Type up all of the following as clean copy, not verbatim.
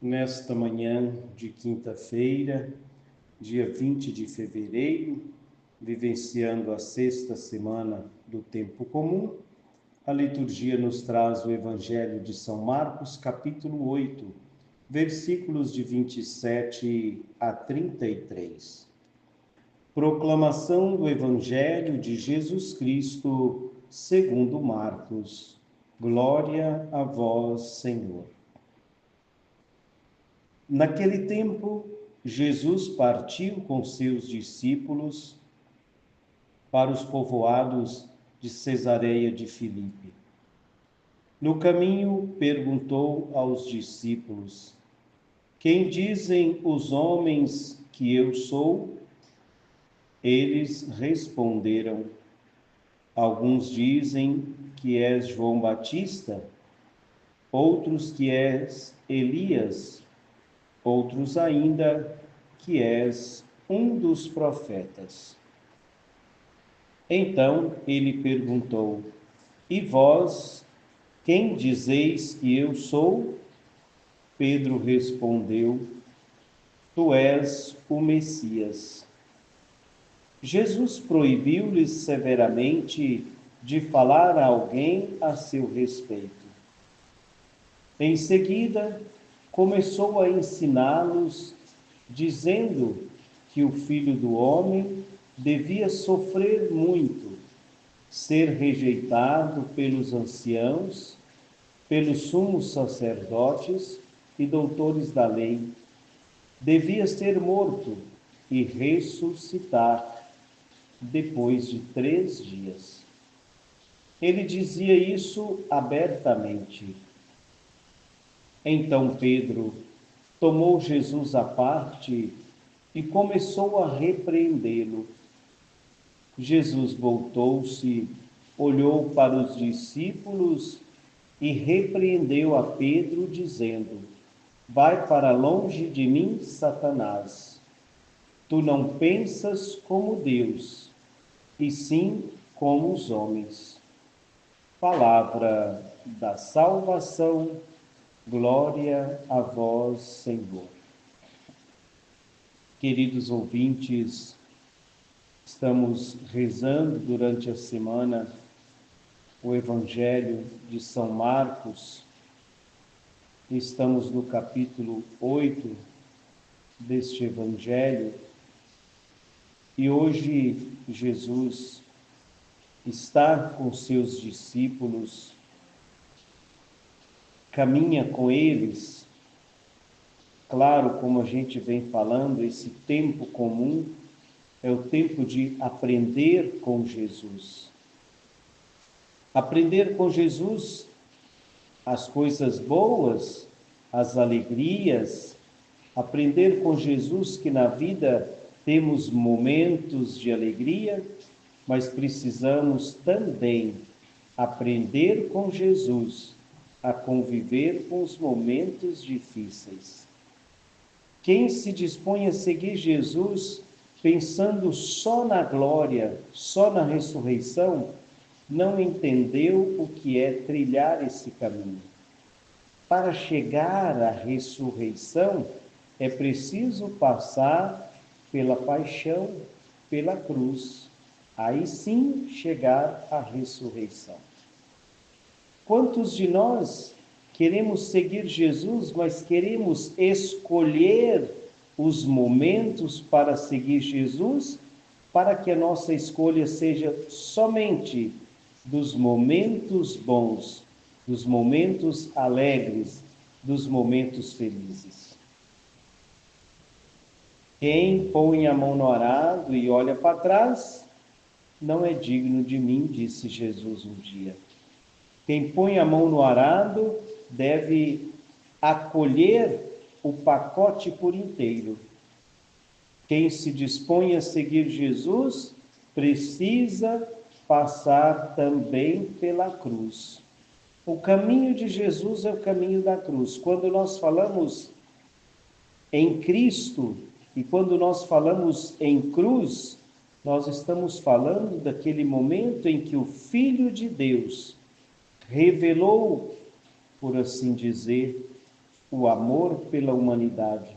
Nesta manhã de quinta-feira, dia 20 de fevereiro, vivenciando a sexta semana do tempo comum, a liturgia nos traz o Evangelho de São Marcos, capítulo 8, versículos de 27 a 33. Proclamação do Evangelho de Jesus Cristo, segundo Marcos. Glória a vós, Senhor. Naquele tempo, Jesus partiu com seus discípulos para os povoados de Cesareia de Filipe. No caminho, perguntou aos discípulos: Quem dizem os homens que eu sou? Eles responderam: Alguns dizem que és João Batista, outros que és Elias, outros ainda que és um dos profetas. Então ele perguntou: E vós, quem dizeis que eu sou? Pedro respondeu: Tu és o Messias. Jesus proibiu-lhes severamente de falar a alguém a seu respeito. Em seguida, começou a ensiná-los, dizendo que o Filho do Homem devia sofrer muito, ser rejeitado pelos anciãos, pelos sumos sacerdotes e doutores da lei, devia ser morto e ressuscitar depois de 3 dias. Ele dizia isso abertamente. Então Pedro tomou Jesus à parte e começou a repreendê-lo. Jesus voltou-se, olhou para os discípulos e repreendeu a Pedro, dizendo: Vai para longe de mim, Satanás. Tu não pensas como Deus, e sim como os homens. Palavra da salvação. Glória a vós, Senhor. Queridos ouvintes, estamos rezando durante a semana o Evangelho de São Marcos. Estamos no capítulo 8 deste Evangelho e hoje Jesus está com seus discípulos, caminha com eles. Claro, como a gente vem falando, esse tempo comum é o tempo de aprender com Jesus. Aprender com Jesus as coisas boas, as alegrias, aprender com Jesus que na vida temos momentos de alegria, mas precisamos também aprender com Jesus a conviver com os momentos difíceis. Quem se dispõe a seguir Jesus pensando só na glória, só na ressurreição, não entendeu o que é trilhar esse caminho. Para chegar à ressurreição, é preciso passar pela paixão, pela cruz. Aí sim chegar à ressurreição. Quantos de nós queremos seguir Jesus, mas queremos escolher os momentos para seguir Jesus, para que a nossa escolha seja somente dos momentos bons, dos momentos alegres, dos momentos felizes. Quem põe a mão no arado e olha para trás, não é digno de mim, disse Jesus um dia. Quem põe a mão no arado deve acolher o pacote por inteiro. Quem se dispõe a seguir Jesus precisa passar também pela cruz. O caminho de Jesus é o caminho da cruz. Quando nós falamos em Cristo e quando nós falamos em cruz, nós estamos falando daquele momento em que o Filho de Deus revelou, por assim dizer, o amor pela humanidade,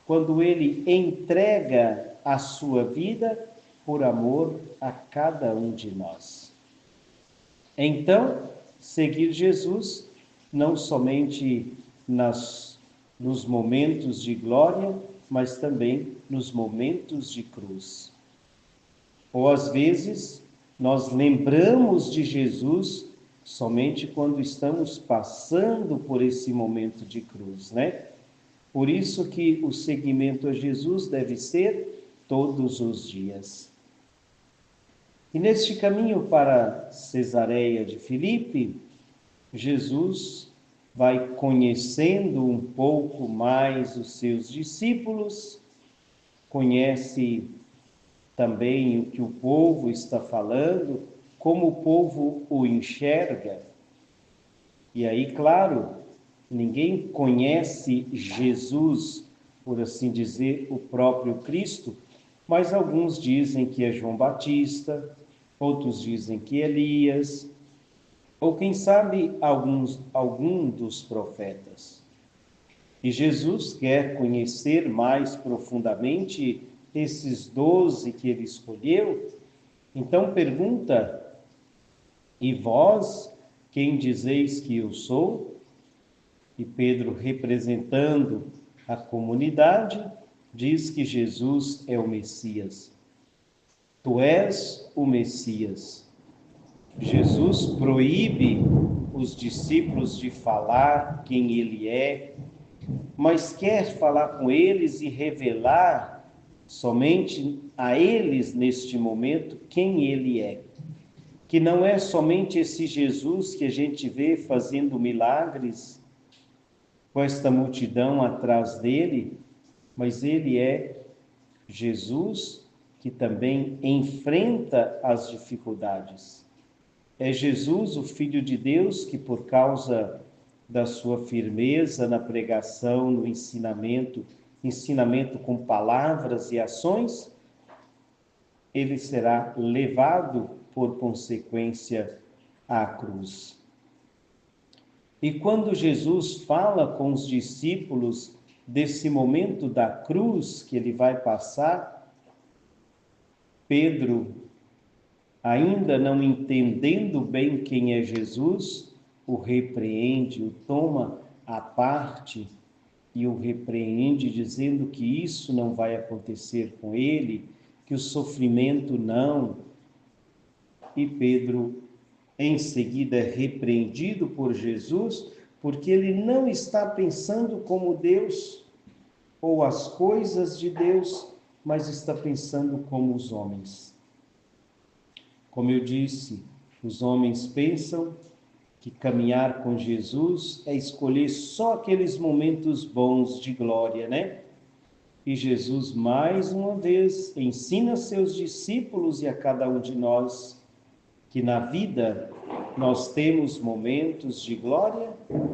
quando ele entrega a sua vida por amor a cada um de nós. Então, seguir Jesus não somente nos momentos de glória, mas também nos momentos de cruz. Ou às vezes, nós lembramos de Jesus somente quando estamos passando por esse momento de cruz, né? Por isso que o seguimento a Jesus deve ser todos os dias. E neste caminho para Cesareia de Filipe, Jesus vai conhecendo um pouco mais os seus discípulos, conhece também o que o povo está falando, como o povo o enxerga. E aí, claro, ninguém conhece Jesus, por assim dizer, o próprio Cristo, mas alguns dizem que é João Batista, outros dizem que é Elias, ou quem sabe algum dos profetas. E Jesus quer conhecer mais profundamente esses 12 que ele escolheu, então pergunta: e vós, quem dizeis que eu sou? E Pedro, representando a comunidade, diz que Jesus é o Messias. Tu és o Messias. Jesus proíbe os discípulos de falar quem ele é, mas quer falar com eles e revelar somente a eles neste momento quem ele é. Que não é somente esse Jesus que a gente vê fazendo milagres com esta multidão atrás dele, mas ele é Jesus que também enfrenta as dificuldades. É Jesus, o Filho de Deus, que por causa da sua firmeza na pregação, no ensinamento com palavras e ações, ele será levado por consequência à cruz. E quando Jesus fala com os discípulos desse momento da cruz que ele vai passar, Pedro, ainda não entendendo bem quem é Jesus, o repreende, o toma à parte e o repreende, dizendo que isso não vai acontecer com ele, que o sofrimento não. E Pedro, em seguida, é repreendido por Jesus, porque ele não está pensando como Deus ou as coisas de Deus, mas está pensando como os homens. Como eu disse, os homens pensam que caminhar com Jesus é escolher só aqueles momentos bons de glória, né? E Jesus, mais uma vez, ensina a seus discípulos e a cada um de nós que na vida nós temos momentos de glória,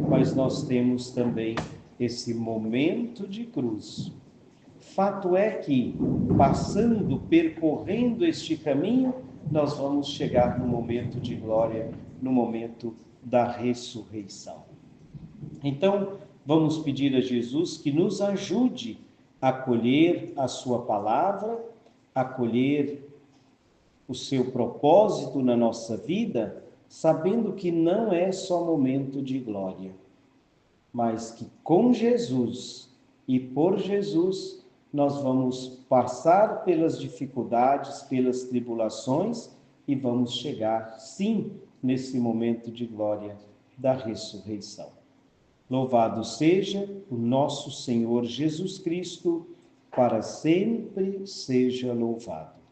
mas nós temos também esse momento de cruz. Fato é que, percorrendo este caminho, nós vamos chegar no momento de glória, no momento da ressurreição. Então, vamos pedir a Jesus que nos ajude a acolher a sua palavra, a acolher o seu propósito na nossa vida, sabendo que não é só momento de glória, mas que com Jesus e por Jesus nós vamos passar pelas dificuldades, pelas tribulações e vamos chegar, sim, nesse momento de glória da ressurreição. Louvado seja o nosso Senhor Jesus Cristo, para sempre seja louvado.